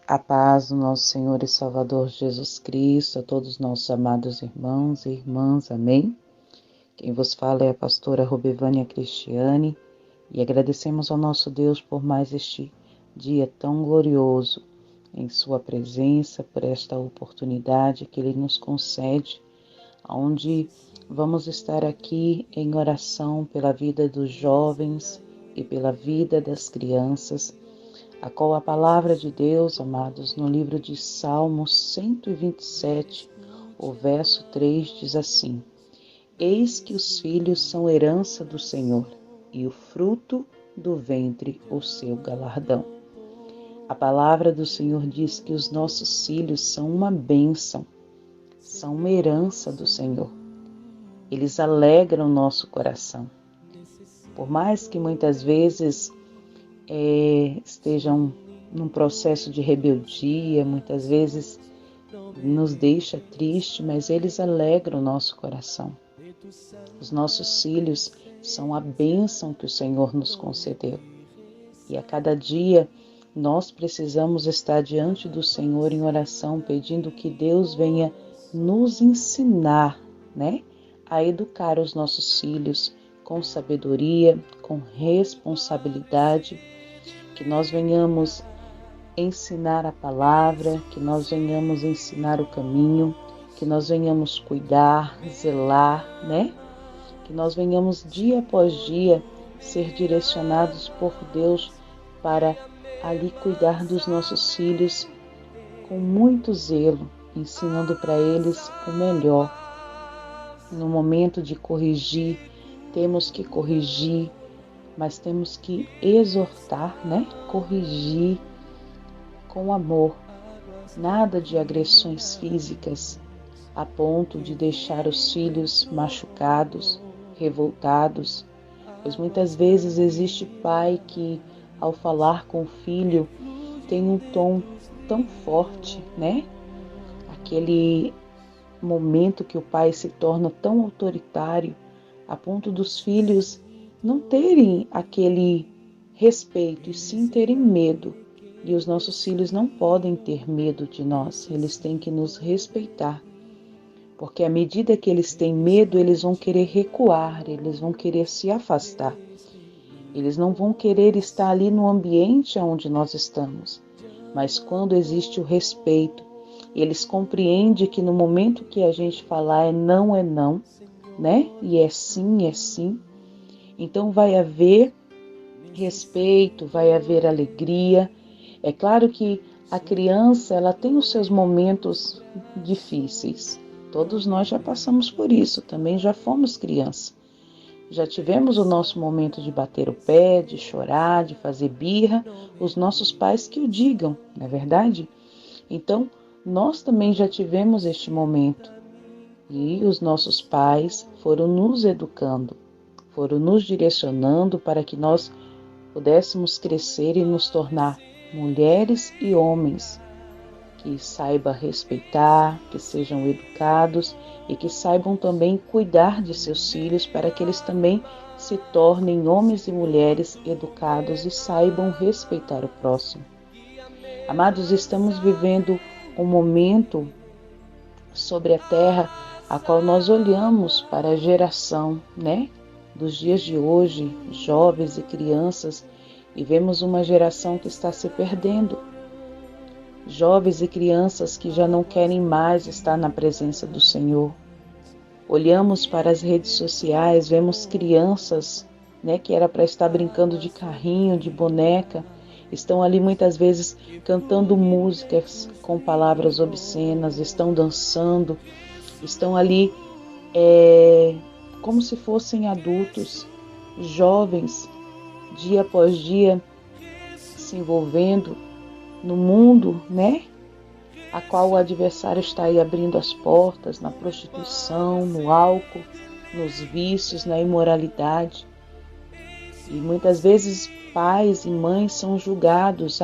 A paz do nosso Senhor e Salvador Jesus Cristo, a todos os nossos amados irmãos e irmãs, amém? Quem vos fala é a pastora Robivânia Cristiane e agradecemos ao nosso Deus por mais este dia tão glorioso em sua presença, por esta oportunidade que Ele nos concede, onde vamos estar aqui em oração pela vida dos jovens e pela vida das crianças, a qual a palavra de Deus, amados, no livro de Salmos 127, o verso 3 diz assim: Eis que os filhos são herança do Senhor, e o fruto do ventre o seu galardão. A palavra do Senhor diz que os nossos filhos são uma bênção, são uma herança do Senhor. Eles alegram o nosso coração. Por mais que muitas vezes estejam num processo de rebeldia, muitas vezes nos deixa triste, mas eles alegram o nosso coração. Os nossos filhos são a bênção que o Senhor nos concedeu. E a cada dia nós precisamos estar diante do Senhor em oração, pedindo que Deus venha nos ensinar, a educar os nossos filhos com sabedoria, com responsabilidade, que nós venhamos ensinar a palavra, que nós venhamos ensinar o caminho, que nós venhamos cuidar, zelar, que nós venhamos dia após dia ser direcionados por Deus para ali cuidar dos nossos filhos com muito zelo, ensinando para eles o melhor. No momento de corrigir, temos que corrigir, mas temos que exortar, corrigir com amor. Nada de agressões físicas a ponto de deixar os filhos machucados, revoltados, pois muitas vezes existe pai que, ao falar com o filho, tem um tom tão forte, Aquele momento que o pai se torna tão autoritário, a ponto dos filhos não terem aquele respeito e sim terem medo. E os nossos filhos não podem ter medo de nós, eles têm que nos respeitar. Porque à medida que eles têm medo, eles vão querer recuar, eles vão querer se afastar. Eles não vão querer estar ali no ambiente onde nós estamos. Mas quando existe o respeito, eles compreendem que no momento que a gente falar é não, e é sim, então vai haver respeito, vai haver alegria. É claro que a criança, ela tem os seus momentos difíceis. Todos nós já passamos por isso, também já fomos criança. Já tivemos o nosso momento de bater o pé, de chorar, de fazer birra, os nossos pais que o digam, não é verdade? Então, nós também já tivemos este momento. E os nossos pais foram nos educando, foram nos direcionando para que nós pudéssemos crescer e nos tornar mulheres e homens que saibam respeitar, que sejam educados e que saibam também cuidar de seus filhos para que eles também se tornem homens e mulheres educados e saibam respeitar o próximo. Amados, estamos vivendo um momento sobre a terra a qual nós olhamos para a geração, dos dias de hoje, jovens e crianças, e vemos uma geração que está se perdendo. Jovens e crianças que já não querem mais estar na presença do Senhor. Olhamos para as redes sociais, vemos crianças, que era para estar brincando de carrinho, de boneca, estão ali muitas vezes cantando músicas com palavras obscenas, estão dançando, estão ali como se fossem adultos, jovens, dia após dia, se envolvendo no mundo, a qual o adversário está aí abrindo as portas, na prostituição, no álcool, nos vícios, na imoralidade. E muitas vezes pais e mães são julgados,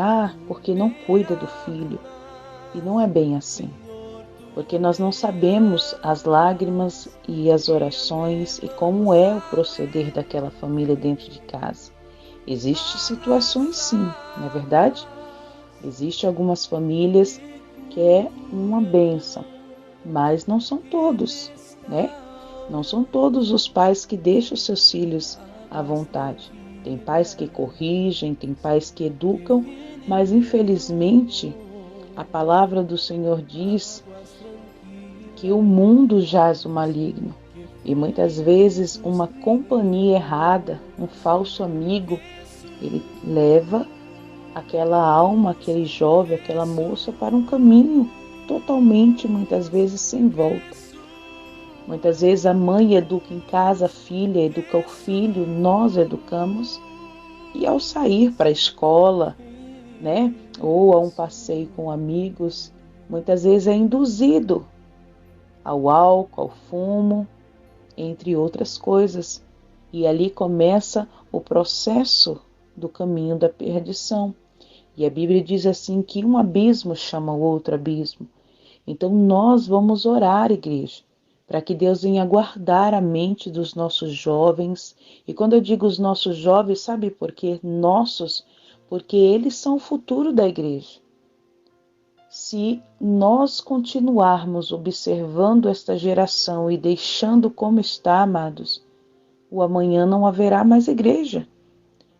porque não cuida do filho. E não é bem assim. Porque nós não sabemos as lágrimas e as orações e como é o proceder daquela família dentro de casa. Existem situações sim, não é verdade? Existem algumas famílias que é uma bênção, mas não são todos, né? Não são todos os pais que deixam seus filhos à vontade. Tem pais que corrigem, tem pais que educam, mas infelizmente a palavra do Senhor diz que o mundo jaz o maligno. E muitas vezes uma companhia errada, um falso amigo, ele leva aquela alma, aquele jovem, aquela moça para um caminho totalmente, muitas vezes, sem volta. Muitas vezes a mãe educa em casa, a filha educa o filho, nós educamos, e ao sair para a escola, né, ou a um passeio com amigos, muitas vezes é induzido ao álcool, ao fumo, entre outras coisas. E ali começa o processo do caminho da perdição. E a Bíblia diz assim que um abismo chama o outro abismo. Então nós vamos orar, igreja, para que Deus venha guardar a mente dos nossos jovens. E quando eu digo os nossos jovens, sabe por quê? Nossos, porque eles são o futuro da igreja. Se nós continuarmos observando esta geração e deixando como está, amados, o amanhã não haverá mais igreja.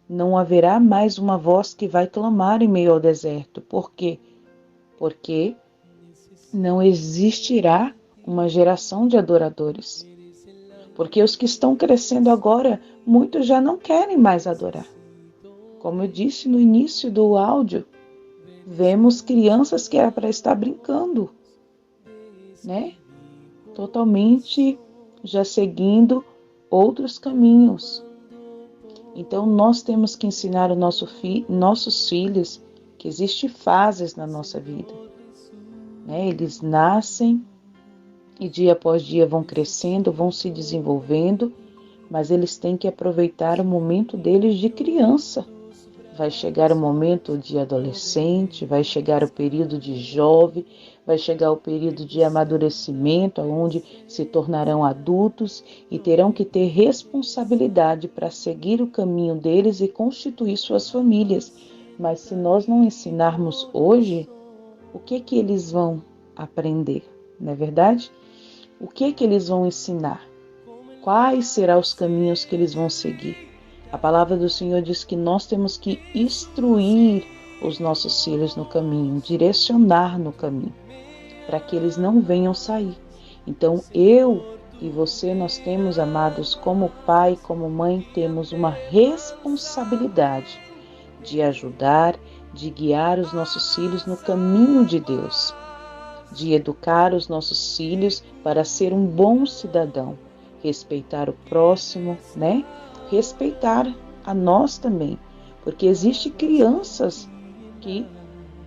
Não haverá mais uma voz que vai clamar em meio ao deserto. Por quê? Porque não existirá uma geração de adoradores. Porque os que estão crescendo agora, muitos já não querem mais adorar. Como eu disse no início do áudio, vemos crianças que era para estar brincando, né? Totalmente já seguindo outros caminhos. Então nós temos que ensinar nossos filhos que existem fases na nossa vida, né? Eles nascem e dia após dia vão crescendo, vão se desenvolvendo, mas eles têm que aproveitar o momento deles de criança. Vai chegar o momento de adolescente, vai chegar o período de jovem, vai chegar o período de amadurecimento, onde se tornarão adultos e terão que ter responsabilidade para seguir o caminho deles e constituir suas famílias. Mas se nós não ensinarmos hoje, o que eles vão aprender? Não é verdade? O que eles vão ensinar? Quais serão os caminhos que eles vão seguir? A palavra do Senhor diz que nós temos que instruir os nossos filhos no caminho, direcionar no caminho, para que eles não venham sair. Então eu e você, nós temos, amados, como pai, como mãe, temos uma responsabilidade de ajudar, de guiar os nossos filhos no caminho de Deus, de educar os nossos filhos para ser um bom cidadão, respeitar o próximo, né? Respeitar a nós também, porque existem crianças que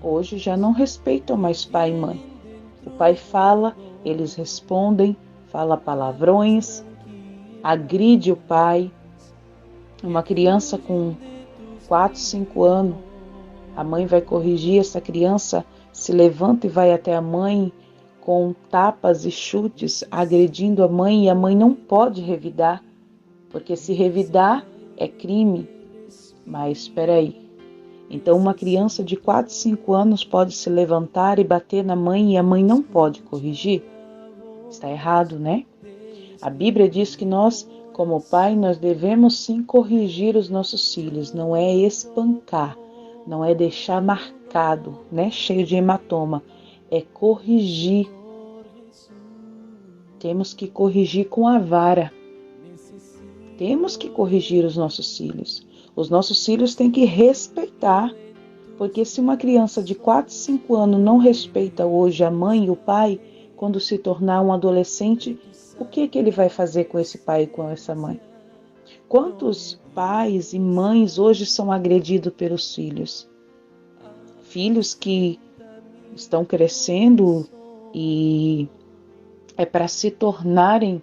hoje já não respeitam mais pai e mãe. O pai fala, eles respondem, fala palavrões, agride o pai. Uma criança com 4, 5 anos, a mãe vai corrigir, essa criança se levanta e vai até a mãe com tapas e chutes, agredindo a mãe, e a mãe não pode revidar, porque se revidar é crime. Mas espera aí. Então uma criança de 4, 5 anos pode se levantar e bater na mãe e a mãe não pode corrigir? Está errado, né? A Bíblia diz que nós, como pai, nós devemos sim corrigir os nossos filhos, não é espancar, não é deixar marcado, né, cheio de hematoma, é corrigir. Temos que corrigir com a vara. Temos que corrigir os nossos filhos. Os nossos filhos têm que respeitar, porque se uma criança de 4, 5 anos não respeita hoje a mãe e o pai, quando se tornar um adolescente, o que ele vai fazer com esse pai e com essa mãe? Quantos pais e mães hoje são agredidos pelos filhos? Filhos que estão crescendo e é para se tornarem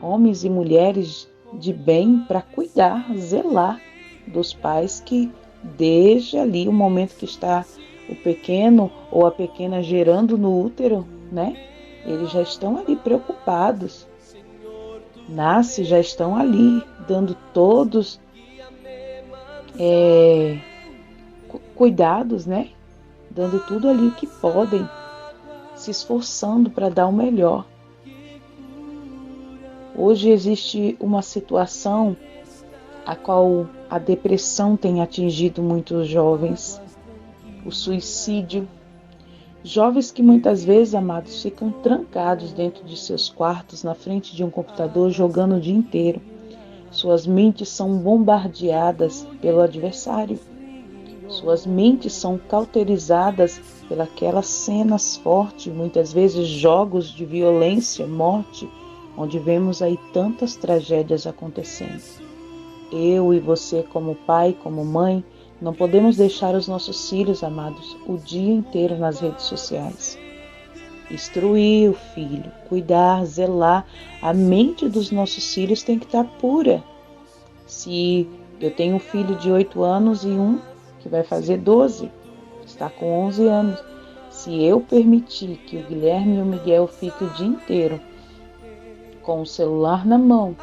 homens e mulheres de bem, para cuidar, zelar dos pais que desde ali o momento que está o pequeno ou a pequena gerando no útero, né? Eles já estão ali preocupados. Nasce, já estão ali dando todos cuidados, né? dando tudo ali o que podem, se esforçando para dar o melhor. Hoje existe uma situação a qual a depressão tem atingido muitos jovens, o suicídio. Jovens que muitas vezes, amados, ficam trancados dentro de seus quartos, na frente de um computador, jogando o dia inteiro. Suas mentes são bombardeadas pelo adversário. Suas mentes são cauterizadas pelas cenas fortes, muitas vezes jogos de violência, morte, onde vemos aí tantas tragédias acontecendo. Eu e você, como pai, como mãe, não podemos deixar os nossos filhos, amados, o dia inteiro nas redes sociais. Instruir o filho, cuidar, zelar. A mente dos nossos filhos tem que estar pura. Se eu tenho um filho de 8 anos e um que vai fazer 12, está com 11 anos. Se eu permitir que o Guilherme e o Miguel fiquem o dia inteiro com o celular na mão,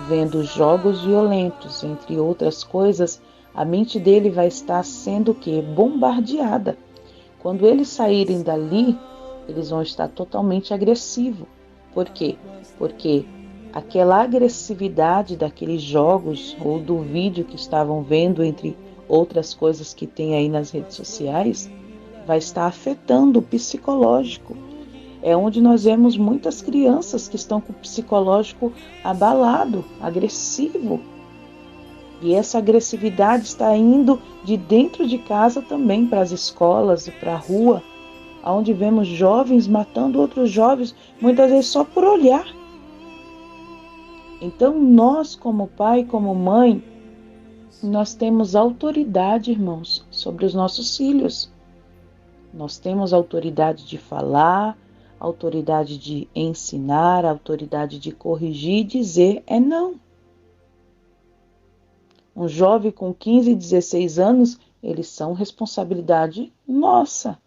vendo jogos violentos, entre outras coisas, a mente dele vai estar sendo o quê? Bombardeada. Quando eles saírem dali, eles vão estar totalmente agressivos. Por quê? Porque aquela agressividade daqueles jogos ou do vídeo que estavam vendo, entre outras coisas que tem aí nas redes sociais, vai estar afetando o psicológico. É onde nós vemos muitas crianças que estão com o psicológico abalado, agressivo. E essa agressividade está indo de dentro de casa também para as escolas e para a rua, onde vemos jovens matando outros jovens, muitas vezes só por olhar. Então nós, como pai, como mãe, nós temos autoridade, irmãos, sobre os nossos filhos. Nós temos autoridade de falar, autoridade de ensinar, autoridade de corrigir e dizer é não. Um jovem com 15, 16 anos, eles são responsabilidade nossa.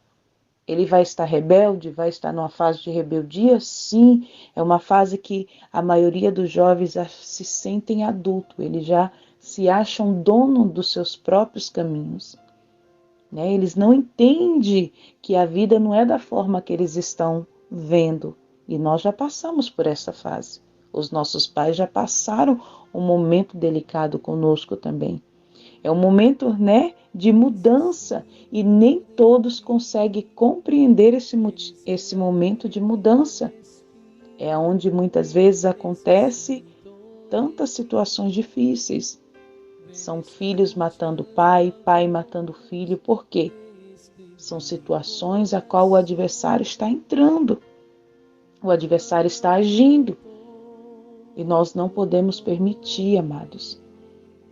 Ele vai estar rebelde? Vai estar numa fase de rebeldia? Sim, é uma fase que a maioria dos jovens já se sentem adultos, eles já se acham dono dos seus próprios caminhos. Eles não entendem que a vida não é da forma que eles estão vendo. E nós já passamos por essa fase. Os nossos pais já passaram um momento delicado conosco também. É um momento, de mudança e nem todos conseguem compreender esse momento de mudança. É onde muitas vezes acontece tantas situações difíceis. São filhos matando pai, pai matando filho. Por quê? São situações a qual o adversário está entrando. O adversário está agindo. E nós não podemos permitir, amados.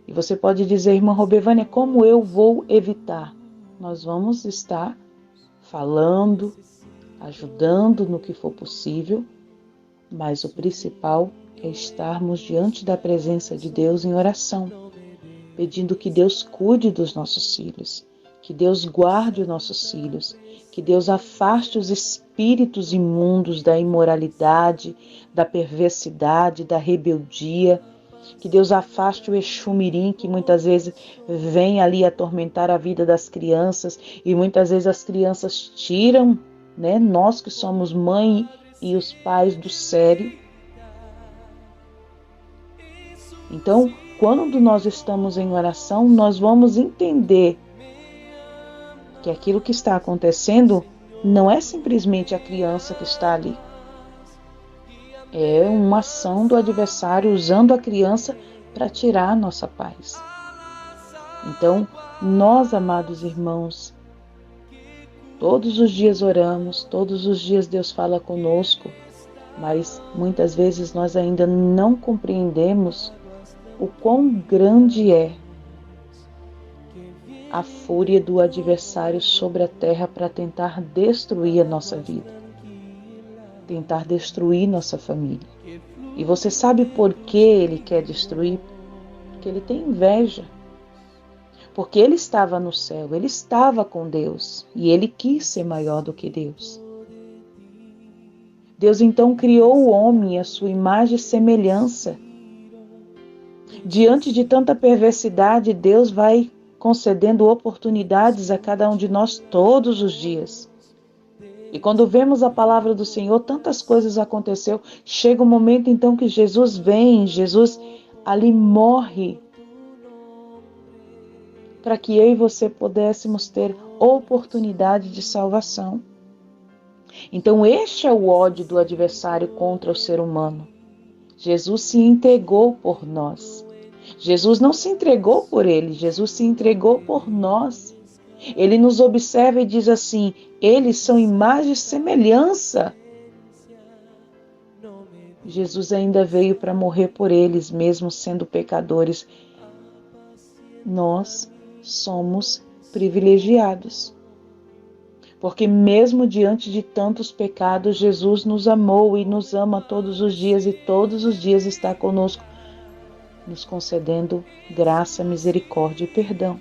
E você pode dizer, irmã Robevânia, como eu vou evitar? Nós vamos estar falando, ajudando no que for possível, mas o principal é estarmos diante da presença de Deus em oração, pedindo que Deus cuide dos nossos filhos, que Deus guarde os nossos filhos, que Deus afaste os espíritos imundos da imoralidade, da perversidade, da rebeldia, que Deus afaste o Exu-mirim, que muitas vezes vem ali atormentar a vida das crianças, e muitas vezes as crianças tiram, nós que somos mãe e os pais do sério. Então, quando nós estamos em oração, nós vamos entender que aquilo que está acontecendo não é simplesmente a criança que está ali. É uma ação do adversário usando a criança para tirar a nossa paz. Então, nós, amados irmãos, todos os dias oramos, todos os dias Deus fala conosco, mas muitas vezes nós ainda não compreendemos o quão grande é a fúria do adversário sobre a terra para tentar destruir a nossa vida, tentar destruir nossa família. E você sabe por que ele quer destruir? Porque ele tem inveja. Porque ele estava no céu, ele estava com Deus e ele quis ser maior do que Deus. Deus então criou o homem à sua imagem e semelhança. Diante de tanta perversidade, Deus vai concedendo oportunidades a cada um de nós todos os dias. E quando vemos a palavra do Senhor, tantas coisas aconteceu. Chega um momento então que Jesus vem, Jesus ali morre, para que eu e você pudéssemos ter oportunidade de salvação. Então este é o ódio do adversário contra o ser humano. Jesus se entregou por nós. Jesus não se entregou por ele, Jesus se entregou por nós. Ele nos observa e diz assim: eles são imagem e semelhança. Jesus ainda veio para morrer por eles, mesmo sendo pecadores. Nós somos privilegiados. Porque mesmo diante de tantos pecados, Jesus nos amou e nos ama todos os dias, e todos os dias está conosco, nos concedendo graça, misericórdia e perdão.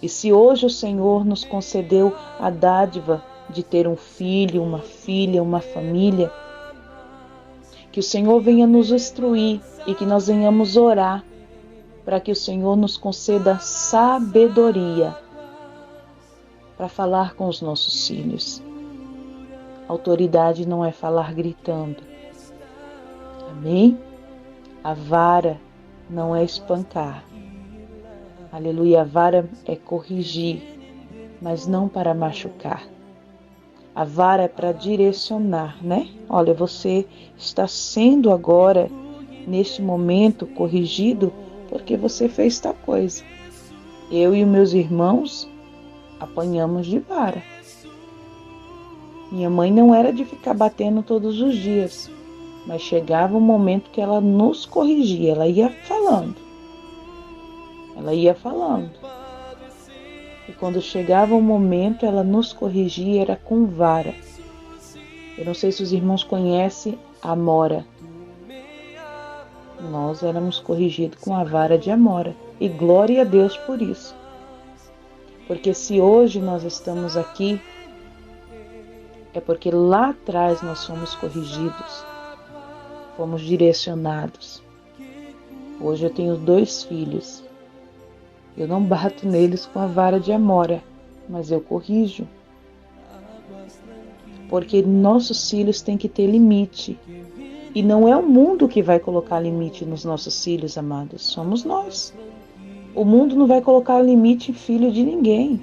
E se hoje o Senhor nos concedeu a dádiva de ter um filho, uma filha, uma família, que o Senhor venha nos instruir e que nós venhamos orar para que o Senhor nos conceda sabedoria para falar com os nossos filhos. Autoridade não é falar gritando. Amém? A vara não é espancar. Aleluia, a vara é corrigir, mas não para machucar. A vara é para direcionar, né? Olha, você está sendo agora, neste momento, corrigido porque você fez tal coisa. Eu e os meus irmãos apanhamos de vara. Minha mãe não era de ficar batendo todos os dias, mas chegava um momento que ela nos corrigia, ela ia falando. E quando chegava um momento, ela nos corrigia, era com vara. Eu não sei se os irmãos conhecem a Amora. Nós éramos corrigidos com a vara de Amora. E glória a Deus por isso. Porque se hoje nós estamos aqui, é porque lá atrás nós fomos corrigidos, fomos direcionados. Hoje eu tenho 2 filhos. Eu não bato neles com a vara de Amora, mas eu corrijo. Porque nossos filhos têm que ter limite. E não é o mundo que vai colocar limite nos nossos filhos, amados. Somos nós. O mundo não vai colocar limite em filho de ninguém.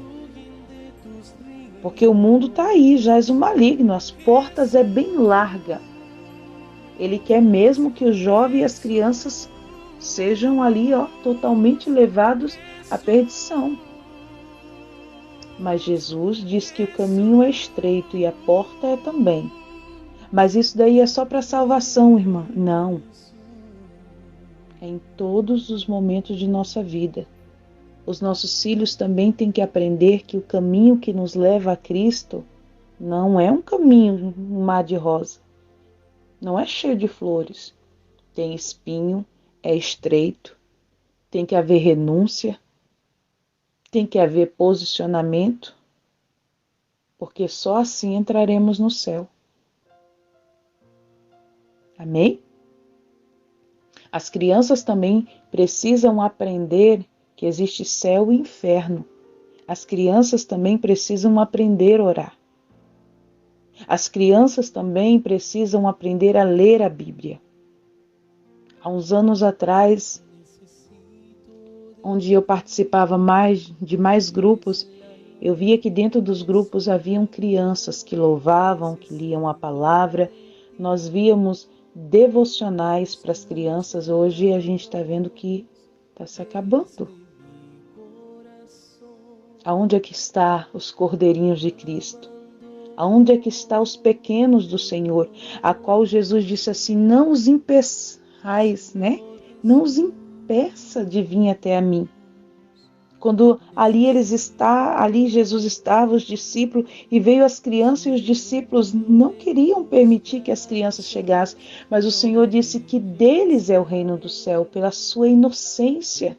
Porque o mundo está aí, jaz o maligno. As portas é bem larga. Ele quer mesmo que o jovem e as crianças sejam ali, totalmente levados à perdição. Mas Jesus diz que o caminho é estreito e a porta é também. Mas isso daí é só para salvação, irmã. Não. É em todos os momentos de nossa vida. Os nossos filhos também têm que aprender que o caminho que nos leva a Cristo não é um caminho, um mar de rosa. Não é cheio de flores. Tem espinho, é estreito, tem que haver renúncia, tem que haver posicionamento, porque só assim entraremos no céu. Amém? As crianças também precisam aprender que existe céu e inferno. As crianças também precisam aprender a orar. As crianças também precisam aprender a ler a Bíblia. Há uns anos atrás, onde eu participava de mais grupos, eu via que dentro dos grupos haviam crianças que louvavam, que liam a palavra. Nós víamos devocionais para as crianças. Hoje a gente está vendo que está se acabando. Aonde é que está os cordeirinhos de Cristo? Aonde é que estão os pequenos do Senhor? A qual Jesus disse assim: não os impeçais, né? Não os impeça de vir até a mim. Quando ali Jesus estava, os discípulos, e veio as crianças, e os discípulos não queriam permitir que as crianças chegassem, mas o Senhor disse que deles é o reino do céu, pela sua inocência.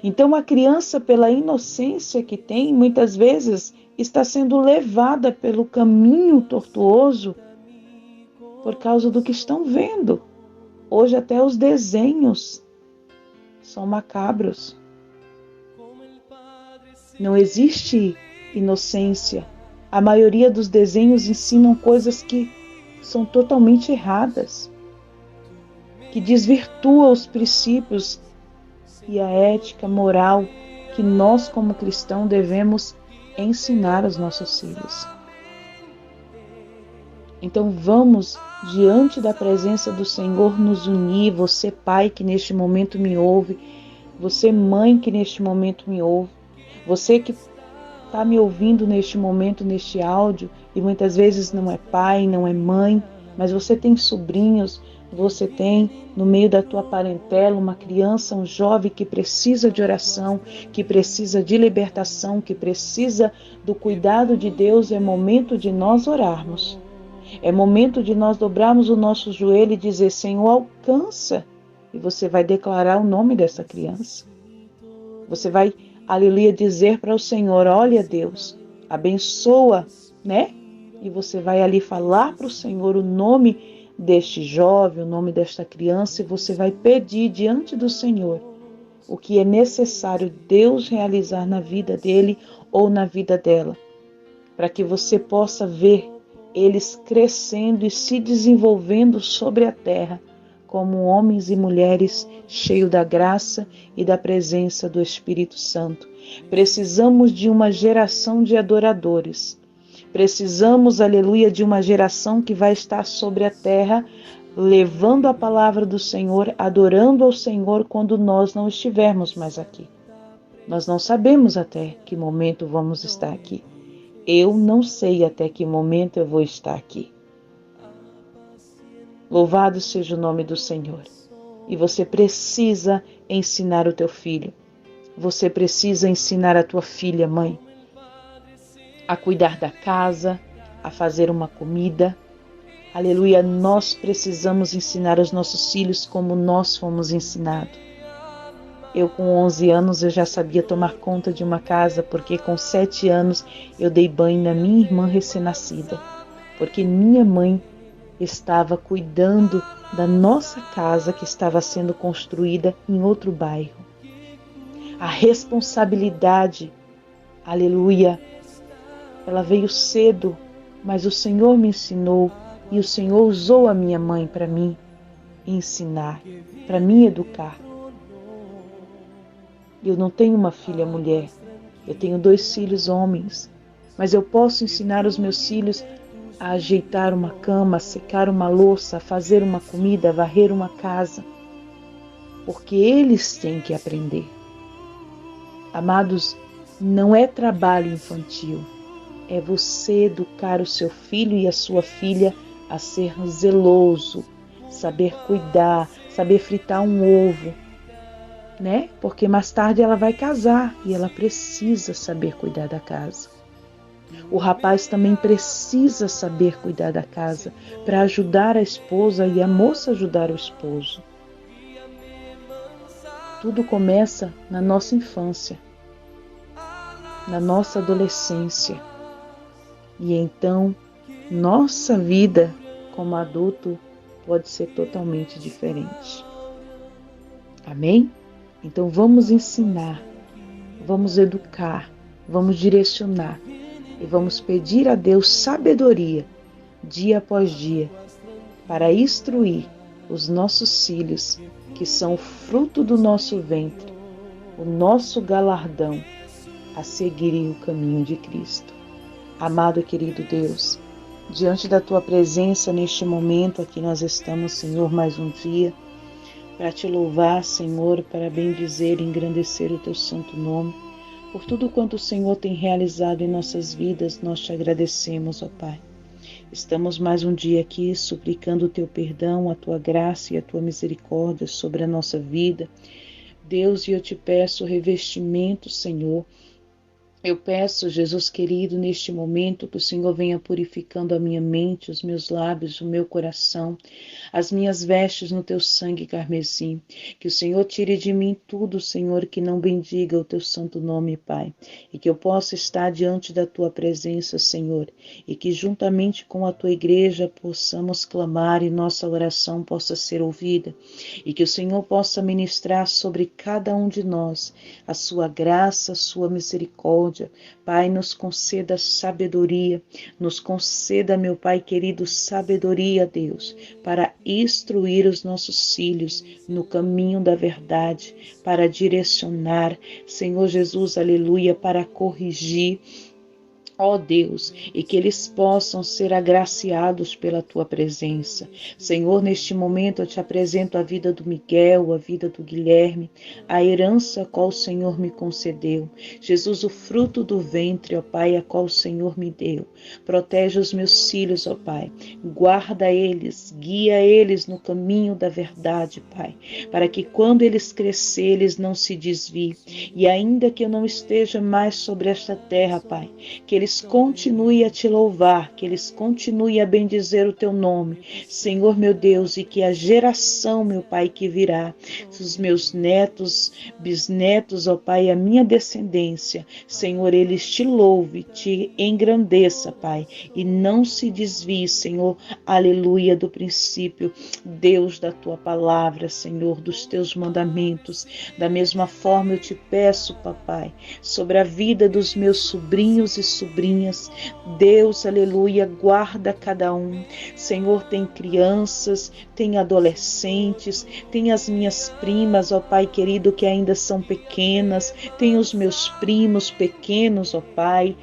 Então a criança, pela inocência que tem, muitas vezes está sendo levada pelo caminho tortuoso por causa do que estão vendo. Hoje até os desenhos são macabros. Não existe inocência. A maioria dos desenhos ensinam coisas que são totalmente erradas, que desvirtuam os princípios e a ética moral que nós, como cristãos, devemos ensinar aos nossos filhos. Então vamos, diante da presença do Senhor, nos unir. Você, pai, que neste momento me ouve, você, mãe, que neste momento me ouve, você que está me ouvindo neste momento, neste áudio, e muitas vezes não é pai, não é mãe, mas você tem sobrinhos, você tem no meio da tua parentela uma criança, um jovem que precisa de oração, que precisa de libertação, que precisa do cuidado de Deus. É momento de nós orarmos. É momento de nós dobrarmos o nosso joelho e dizer: Senhor, alcança. E você vai declarar o nome dessa criança. Você vai, aleluia, dizer para o Senhor: olha, Deus, abençoa, né? E você vai ali falar para o Senhor o nome deste jovem, o nome desta criança, e você vai pedir diante do Senhor o que é necessário Deus realizar na vida dele ou na vida dela, para que você possa ver eles crescendo e se desenvolvendo sobre a terra como homens e mulheres cheios da graça e da presença do Espírito Santo. Precisamos de uma geração de adoradores. Precisamos, aleluia, de uma geração que vai estar sobre a terra, levando a palavra do Senhor, adorando ao Senhor quando nós não estivermos mais aqui. Nós não sabemos até que momento vamos estar aqui. Eu não sei até que momento eu vou estar aqui. Louvado seja o nome do Senhor. E você precisa ensinar o teu filho. Você precisa ensinar a tua filha, mãe, a cuidar da casa, a fazer uma comida. Aleluia, nós precisamos ensinar aos nossos filhos como nós fomos ensinados. Eu com 11 anos eu já sabia tomar conta de uma casa, porque com 7 anos eu dei banho na minha irmã recém-nascida, porque minha mãe estava cuidando da nossa casa que estava sendo construída em outro bairro. A responsabilidade, aleluia, ela veio cedo, mas o Senhor me ensinou e o Senhor usou a minha mãe para mim ensinar, para me educar. Eu não tenho uma filha mulher, eu tenho 2 filhos homens, mas eu posso ensinar os meus filhos a ajeitar uma cama, a secar uma louça, a fazer uma comida, a varrer uma casa, porque eles têm que aprender. Amados, não é trabalho infantil, é você educar o seu filho e a sua filha a ser zeloso, saber cuidar, saber fritar um ovo, né? Porque mais tarde ela vai casar e ela precisa saber cuidar da casa. O rapaz também precisa saber cuidar da casa para ajudar a esposa e a moça ajudar o esposo. Tudo começa na nossa infância, na nossa adolescência. E então, nossa vida como adulto pode ser totalmente diferente. Amém? Então vamos ensinar, vamos educar, vamos direcionar e vamos pedir a Deus sabedoria dia após dia para instruir os nossos filhos, que são o fruto do nosso ventre, o nosso galardão, a seguirem o caminho de Cristo. Amado e querido Deus, diante da Tua presença neste momento aqui nós estamos, Senhor, mais um dia, para Te louvar, Senhor, para bendizer e engrandecer o Teu santo nome. Por tudo quanto o Senhor tem realizado em nossas vidas, nós Te agradecemos, ó Pai. Estamos mais um dia aqui suplicando o Teu perdão, a Tua graça e a Tua misericórdia sobre a nossa vida. Deus, e eu Te peço revestimento, Senhor, Eu peço, Jesus querido, neste momento que o Senhor venha purificando a minha mente, os meus lábios, o meu coração, as minhas vestes no teu sangue carmesim. Que o Senhor tire de mim tudo, Senhor, que não bendiga o teu santo nome, Pai. E que eu possa estar diante da tua presença, Senhor. E que juntamente com a tua igreja possamos clamar e nossa oração possa ser ouvida. E que o Senhor possa ministrar sobre cada um de nós a sua graça, a sua misericórdia. Pai, nos conceda sabedoria, nos conceda, meu Pai querido, sabedoria, Deus, para instruir os nossos filhos no caminho da verdade, para direcionar, Senhor Jesus, aleluia, para corrigir, ó Deus, e que eles possam ser agraciados pela tua presença. Senhor, neste momento eu te apresento a vida do Miguel, a vida do Guilherme, a herança a qual o Senhor me concedeu. Jesus, o fruto do ventre, ó Pai, a qual o Senhor me deu. Protege os meus filhos, ó Pai. Guarda eles, guia eles no caminho da verdade, Pai, para que quando eles crescerem, eles não se desviem. E ainda que eu não esteja mais sobre esta terra, Pai, que eles continuem a te louvar, que eles continuem a bendizer o teu nome, Senhor meu Deus, e que a geração, meu Pai, que virá, os meus netos, bisnetos, ó Pai, a minha descendência, Senhor, eles te louve, te engrandeça, Pai, e não se desvie, Senhor, aleluia, do princípio, Deus, da tua palavra, Senhor, dos teus mandamentos. Da mesma forma eu te peço, papai, sobre a vida dos meus sobrinhos e sobrinhas, Deus, aleluia, guarda cada um. Senhor, tem crianças, tem adolescentes, tem as minhas primas, ó Pai querido, que ainda são pequenas, tem os meus primos pequenos, ó Pai.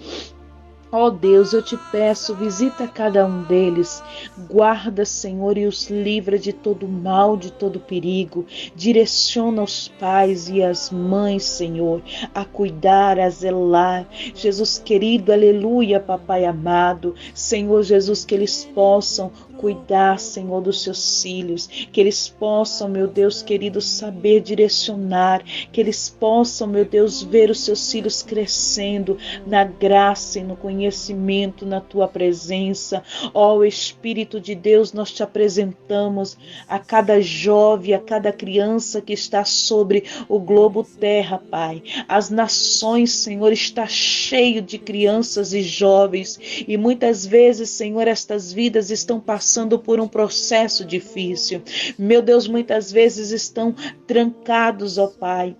Ó Deus, eu te peço, visita cada um deles, guarda, Senhor, e os livra de todo mal, de todo perigo, direciona os pais e as mães, Senhor, a cuidar, a zelar, Jesus querido, aleluia, papai amado, Senhor Jesus, que eles possam cuidar, Senhor, dos seus filhos, que eles possam, meu Deus querido, saber direcionar, que eles possam, meu Deus, ver os seus filhos crescendo na graça e no conhecimento, na tua presença. Ó Espírito de Deus, nós te apresentamos a cada jovem, a cada criança que está sobre o globo terra, Pai. As nações, Senhor, está cheio de crianças e jovens, e muitas vezes, Senhor, estas vidas estão passando por um processo difícil. Meu Deus, muitas vezes estão trancados, ó Pai,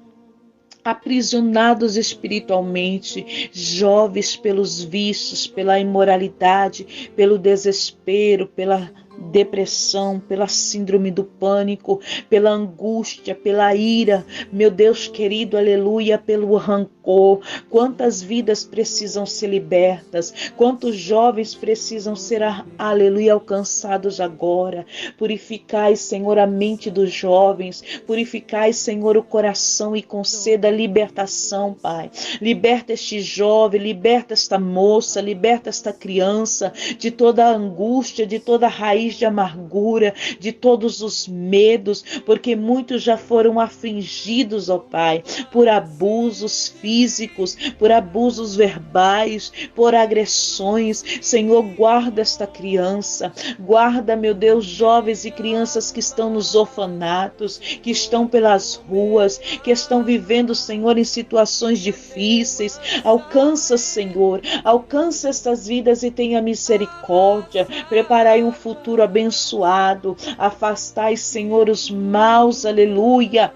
aprisionados espiritualmente, jovens pelos vícios, pela imoralidade, pelo desespero, pela depressão, pela síndrome do pânico, pela angústia, pela ira, meu Deus querido, aleluia, pelo rancor. Quantas vidas precisam ser libertas, quantos jovens precisam ser, aleluia, alcançados agora. Purificai, Senhor, a mente dos jovens, purificai, Senhor, o coração e conceda libertação, Pai. Liberta este jovem, liberta esta moça, liberta esta criança de toda a angústia, de toda a raiz de amargura, de todos os medos, porque muitos já foram afligidos, ó Pai, por abusos físicos, por abusos verbais, por agressões. Senhor, guarda esta criança, guarda, meu Deus, jovens e crianças que estão nos orfanatos, que estão pelas ruas, que estão vivendo, Senhor, em situações difíceis. Alcança, Senhor, alcança estas vidas e tenha misericórdia. Preparai um futuro abençoado. Afastai, Senhor, os maus, aleluia,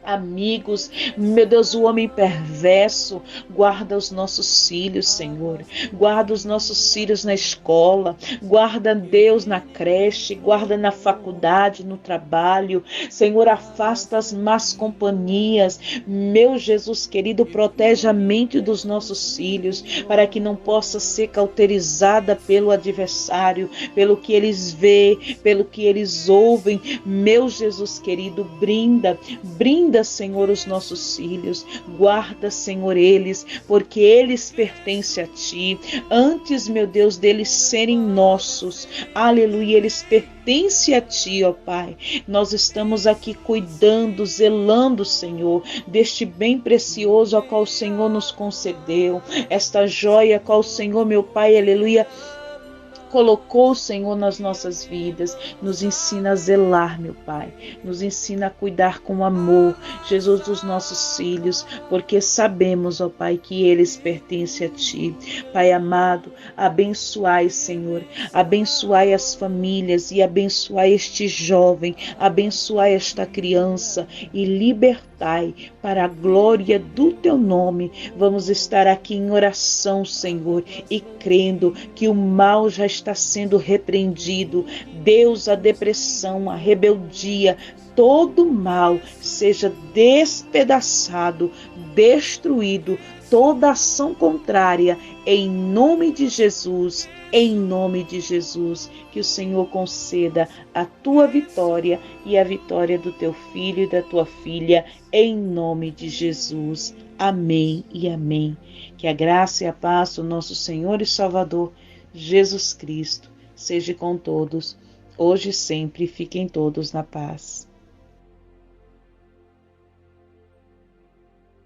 amigos, meu Deus, o homem perverso. Guarda os nossos filhos, Senhor, guarda os nossos filhos na escola, guarda, Deus, na creche, guarda na faculdade, no trabalho, Senhor, afasta as más companhias, meu Jesus querido, protege a mente dos nossos filhos, para que não possa ser cauterizada pelo adversário, pelo que eles veem, pelo que eles ouvem, meu Jesus querido, brinda Blinda, Senhor, os nossos filhos. Guarda, Senhor, eles, porque eles pertencem a Ti. Antes, meu Deus, deles serem nossos, aleluia, eles pertencem a Ti, ó Pai. Nós estamos aqui cuidando, zelando, Senhor, deste bem precioso a qual o Senhor nos concedeu, esta joia a qual o Senhor, meu Pai, aleluia, colocou o Senhor nas nossas vidas. Nos ensina a zelar, meu Pai. Nos ensina a cuidar com amor, Jesus, dos nossos filhos, porque sabemos, ó Pai, que eles pertencem a Ti. Pai amado, abençoai, Senhor. Abençoai as famílias e abençoai este jovem, abençoai esta criança e libertai para a glória do Teu nome. Vamos estar aqui em oração, Senhor, e crendo que o mal já está sendo repreendido. Deus, a depressão, a rebeldia, todo mal seja despedaçado, destruído, toda ação contrária, em nome de Jesus, em nome de Jesus, que o Senhor conceda a Tua vitória e a vitória do Teu filho e da Tua filha, em nome de Jesus. Amém e amém. Que a graça e a paz do nosso Senhor e Salvador, Jesus Cristo, seja com todos, hoje e sempre. Fiquem todos na paz.